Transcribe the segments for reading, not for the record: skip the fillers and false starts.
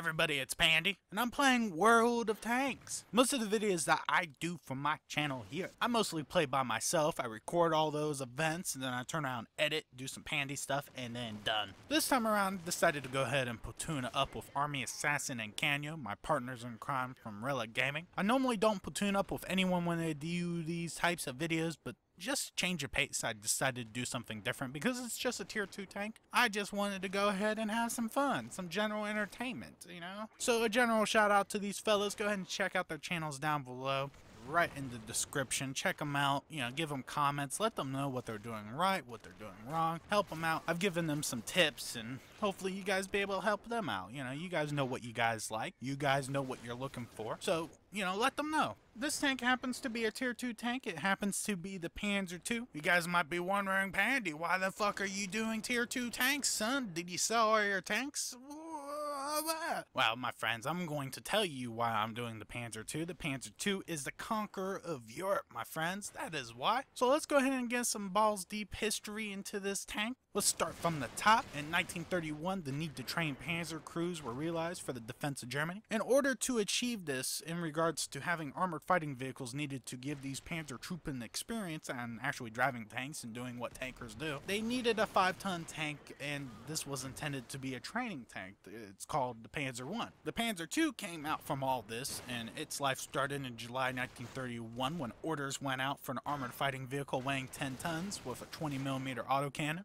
Everybody, it's Pandy, and I'm playing World of Tanks. Most of the videos that I do for my channel here, I mostly play by myself. I record all those events, and then I turn around, edit, do some Pandy stuff, and then done. This time around, I decided to go ahead and platoon up with Army Assassin and Canyo, my partners in crime from Relic Gaming. I normally don't platoon up with anyone when I do these types of videos, but just change of pace, I decided to do something different because it's just a tier 2 tank. I just wanted to go ahead and have some fun, some general entertainment, you know? So a general shout out to these fellas. Go ahead and check out their channels down below, right in the description. Check them out, you know, give them comments, let them know what they're doing right, what they're doing wrong, help them out. I've given them some tips and hopefully you guys be able to help them out. You know, you guys know what you guys like, you guys know what you're looking for, so, you know, let them know. This tank happens to be a tier 2 tank. It happens to be the Panzer II. You guys might be wondering, Pandy, why the fuck are you doing tier 2 tanks, son? Did you sell all your tanks? Well, my friends, I'm going to tell you why I'm doing the Panzer II. The Panzer II is the conqueror of Europe, my friends. That is why. So let's go ahead and get some balls deep history into this tank. Let's start from the top. In 1931, the need to train Panzer crews were realized for the defense of Germany. In order to achieve this, in regards to having armored fighting vehicles needed to give these Panzer Truppen experience on actually driving tanks and doing what tankers do, they needed a 5-ton tank, and this was intended to be a training tank. It's called the Panzer I. The Panzer II came out from all this, and its life started in July 1931 when orders went out for an armored fighting vehicle weighing 10 tons with a 20mm autocannon.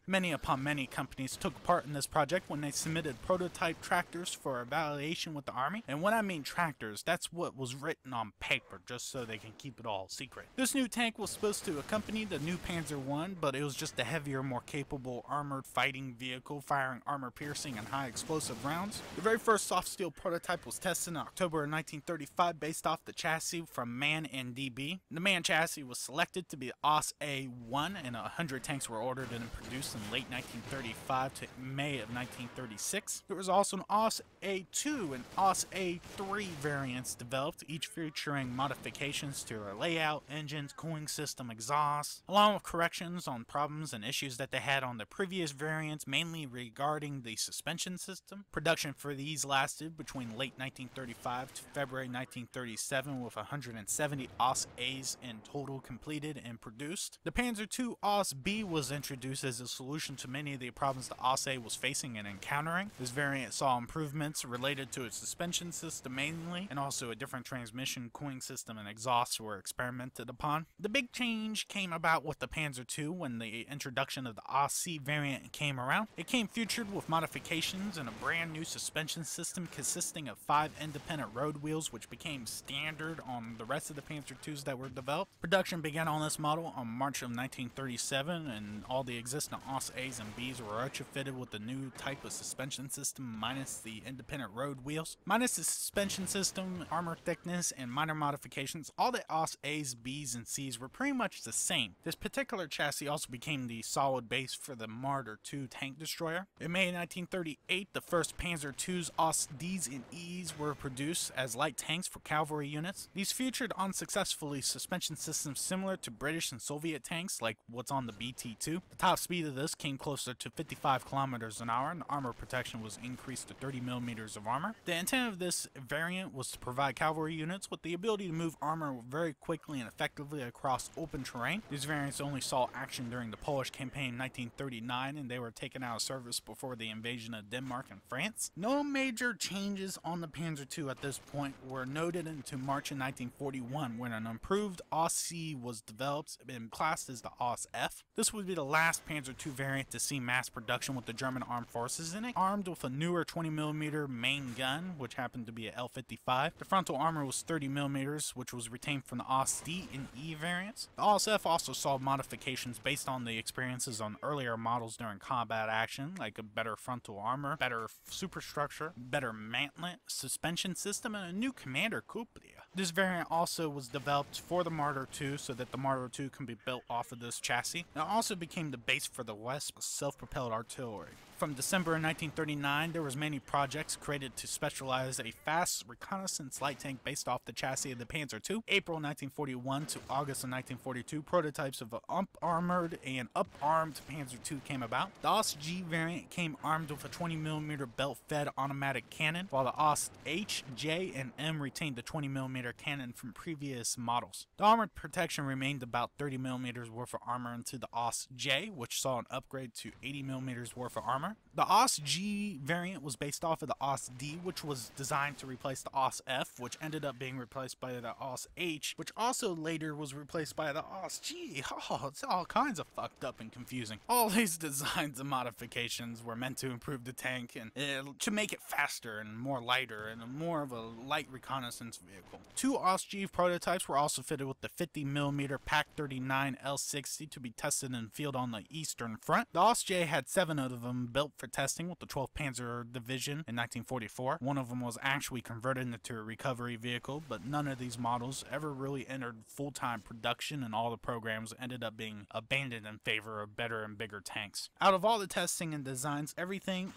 Many companies took part in this project when they submitted prototype tractors for evaluation with the Army. And when I mean tractors, that's what was written on paper, just so they can keep it all secret. This new tank was supposed to accompany the new Panzer I, but it was just a heavier, more capable armored fighting vehicle, firing armor-piercing and high explosive rounds. The very first soft steel prototype was tested in October of 1935 based off the chassis from MAN and DB. The MAN chassis was selected to be OS A1, and 100 tanks were ordered and produced in late 1935 to May of 1936. There was also an OS A2 and OS A3 variants developed, each featuring modifications to their layout, engines, cooling system, exhaust, along with corrections on problems and issues that they had on the previous variants, mainly regarding the suspension system. Production for these lasted between late 1935 to February 1937, with 170 OS A's in total completed and produced. The Panzer II OS B was introduced as a solution to many of the problems the OS A was facing and encountering. This variant saw improvements related to its suspension system mainly, and also a different transmission, cooling system, and exhaust were experimented upon. The big change came about with the Panzer II when the introduction of the OS C variant came around. It came featured with modifications and a brand new suspension system consisting of 5 independent road wheels, which became standard on the rest of the Panzer IIs that were developed. Production began on this model on March of 1937, and all the existing OS A's and B's were retrofitted with the new type of suspension system minus the independent road wheels. Minus the suspension system, armor thickness, and minor modifications, all the OS A's, B's, and C's were pretty much the same. This particular chassis also became the solid base for the Marder II tank destroyer. In May 1938, the first Panzer II's OS D's and E's were produced as light tanks for cavalry units. These featured unsuccessfully suspension systems similar to British and Soviet tanks like what's on the BT-2. The top speed of this came closer to 55 kilometers an hour, and armor protection was increased to 30 millimeters of armor. The intent of this variant was to provide cavalry units with the ability to move armor very quickly and effectively across open terrain. These variants only saw action during the Polish campaign in 1939, and they were taken out of service before the invasion of Denmark and France. No major changes on the Panzer II at this point were noted until March of 1941, when an improved OS C was developed and classed as the OS F. This would be the last Panzer II variant to see mass production with the German armed forces in it, armed with a newer 20mm main gun, which happened to be a L55. The frontal armor was 30mm, which was retained from the OS D and E variants. The OS F also saw modifications based on the experiences on earlier models during combat action, like a better frontal armor, better superstructure, better mantlet, suspension system, and a new commander cupola. This variant also was developed for the Marder II so that the Marder II can be built off of this chassis. It also became the base for the Wesp self-propelled artillery. From December 1939, there was many projects created to specialize a fast reconnaissance light tank based off the chassis of the Panzer II. April 1941 to August of 1942, prototypes of an up-armored and up-armed Panzer II came about. The OS-G variant came armed with a 20mm belt-fed automatic cannon, while the OS-H, J, and M retained the 20mm cannon from previous models. The armored protection remained about 30mm worth of armor into the OS-J, which saw an upgrade to 80mm worth of armor. The OS-G variant was based off of the OS-D, which was designed to replace the OS-F, which ended up being replaced by the OS-H, which also later was replaced by the OS-G. Oh, it's all kinds of fucked up and confusing. All these designs and modifications were meant to improve the tank and to make it faster and more lighter and more of a light reconnaissance vehicle. Two OS-G prototypes were also fitted with the 50mm PAC-39 L60 to be tested in field on the Eastern Front. The OS-J had 7 of them built for testing with the 12th Panzer Division in 1944. One of them was actually converted into a recovery vehicle, but none of these models ever really entered full-time production, and all the programs ended up being abandoned in favor of better and bigger tanks. Out of all the testing and designs, everything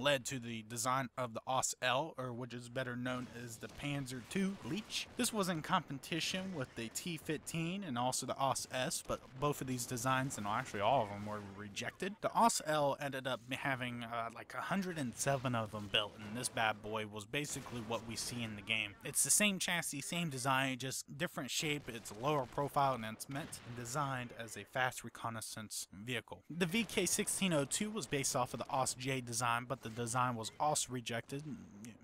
led to the design of the OS-L, or which is better known as the Panzer II Leech. This was in competition with the T-15 and also the OS-S, but both of these designs, and actually all of them, were rejected. The OS-L ended up having like 107 of them built, and this bad boy was basically what we see in the game. It's the same chassis, same design, just different shape. It's a lower profile, and it's meant and designed as a fast reconnaissance vehicle. The VK1602 was based off of the OS-J design, but the design was also rejected,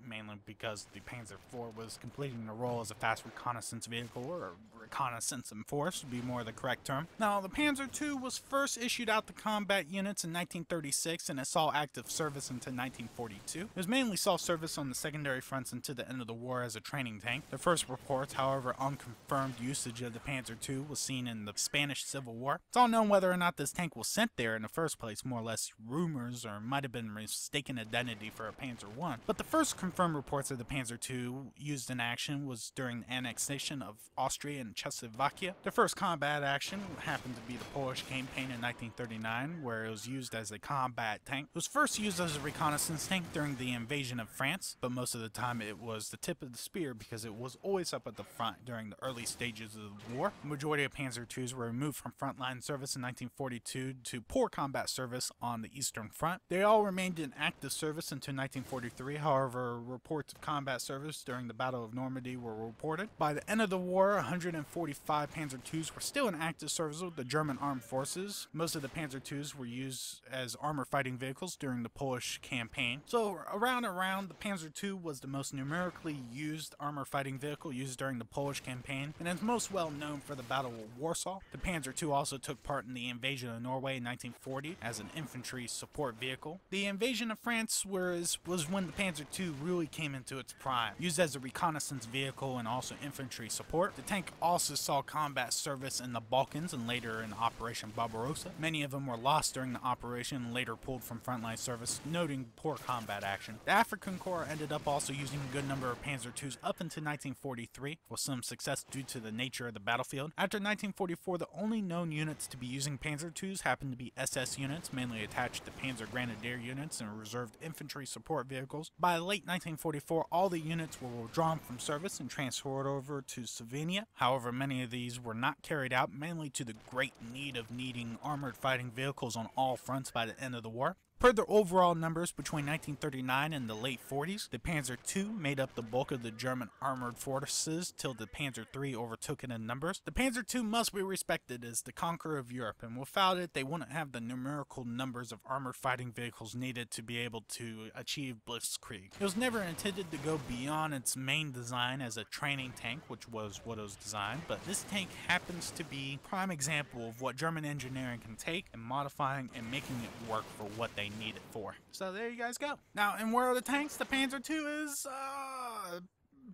mainly because the Panzer IV was completing the role as a fast reconnaissance vehicle, or reconnaissance enforce would be more the correct term. Now, the Panzer II was first issued out to combat units in 1936, and it saw active service into 1942. It was mainly saw service on the secondary fronts until the end of the war as a training tank. The first reports, however, unconfirmed usage of the Panzer II was seen in the Spanish Civil War. It's unknown whether or not this tank was sent there in the first place, more or less rumors, or might have been mistaken identity for a Panzer I. But the first confirmed reports of the Panzer II used in action was during the annexation of Austria and Czechoslovakia. The first combat action happened to be the Polish campaign in 1939, where it was used as a combat tank. It was first used as a reconnaissance tank during the invasion of France, but most of the time it was the tip of the spear because it was always up at the front during the early stages of the war. The majority of Panzer IIs were removed from frontline service in 1942 to poor combat service on the Eastern Front. They all remained in active service until 1943, however, reports of combat service during the Battle of Normandy were reported. By the end of the war, 145 Panzer IIs were still in active service with the German armed forces. Most of the Panzer IIs were used as armor fighting vehicles during the Polish campaign. So around the Panzer II was the most numerically used armor fighting vehicle used during the Polish campaign, and is most well known for the Battle of Warsaw. The Panzer II also took part in the invasion of Norway in 1940 as an infantry support vehicle. The invasion of France was when the Panzer II really came into its prime. Used as a reconnaissance vehicle and also infantry support, the tank also saw combat service in the Balkans and later in Operation Barbarossa. Many of them were lost during the operation and later pulled from frontline service, noting poor combat action. The African Corps ended up also using a good number of Panzer IIs up until 1943, with some success due to the nature of the battlefield. After 1944, the only known units to be using Panzer IIs happened to be SS units, mainly attached to Panzer Grenadier units and reserved infantry support vehicles. By late 1944, all the units were withdrawn from service and transferred over to Slovenia. However, many of these were not carried out, mainly to the great need of needing armored fighting vehicles on all fronts by the end of the war. Per the overall numbers between 1939 and the late 40s, the Panzer II made up the bulk of the German armored forces till the Panzer III overtook it in numbers. The Panzer II must be respected as the conqueror of Europe, and without it, they wouldn't have the numerical numbers of armored fighting vehicles needed to be able to achieve blitzkrieg. It was never intended to go beyond its main design as a training tank, which was what it was designed, but this tank happens to be a prime example of what German engineering can take and modifying and making it work for what they need it for. So there you guys go. Now, in World of Tanks, the Panzer II is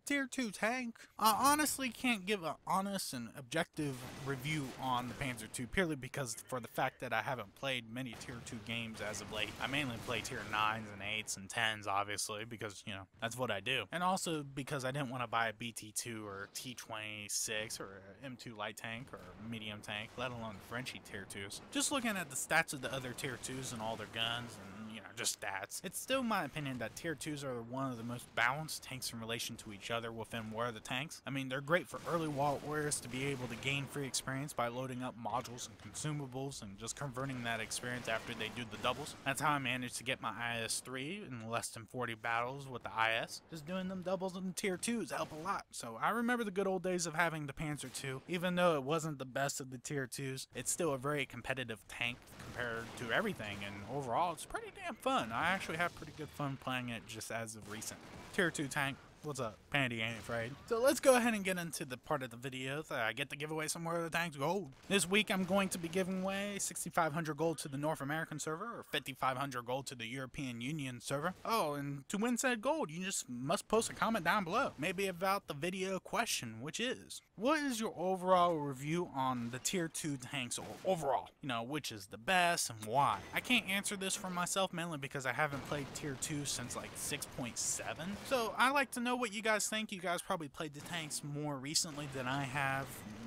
tier 2 tank. I honestly can't give an honest and objective review on the Panzer II purely because for the fact that I haven't played many tier 2 games as of late. I mainly play tier 9s and 8s and 10s obviously because, you know, that's what I do. And also because I didn't want to buy a BT2 or T26 or an M2 light tank or medium tank, let alone the Frenchy tier 2s. Just looking at the stats of the other tier 2s and all their guns and, you know, just stats, it's still my opinion that tier 2s are one of the most balanced tanks in relation to each other within War of the Tanks. I mean, they're great for early warriors to be able to gain free experience by loading up modules and consumables and just converting that experience after they do the doubles. That's how I managed to get my IS-3 in less than 40 battles with the IS. Just doing them doubles in tier 2s help a lot. So I remember the good old days of having the Panzer II. Even though it wasn't the best of the tier 2s, it's still a very competitive tank compared to everything, and overall it's pretty damn fun. I actually have pretty good fun playing it just as of recent. Tier 2 tank. What's up? Pandy ain't afraid. So let's go ahead and get into the part of the video that I get to give away some more of the tanks gold. This week I'm going to be giving away 6,500 gold to the North American server or 5,500 gold to the European Union server. Oh, and to win said gold, you just must post a comment down below. Maybe about the video question, which is, what is your overall review on the tier 2 tanks overall? You know, which is the best and why? I can't answer this for myself mainly because I haven't played tier 2 since like 6.7. So I like to know what you guys think. You guys probably played the tanks more recently than I have,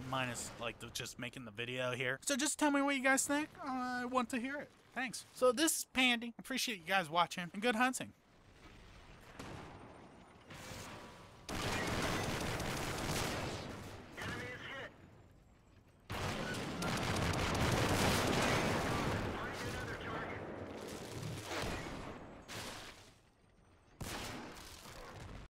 minus like just making the video here. So just tell me what you guys think. I want to hear it. Thanks. So this is Pandy. Appreciate you guys watching and good hunting.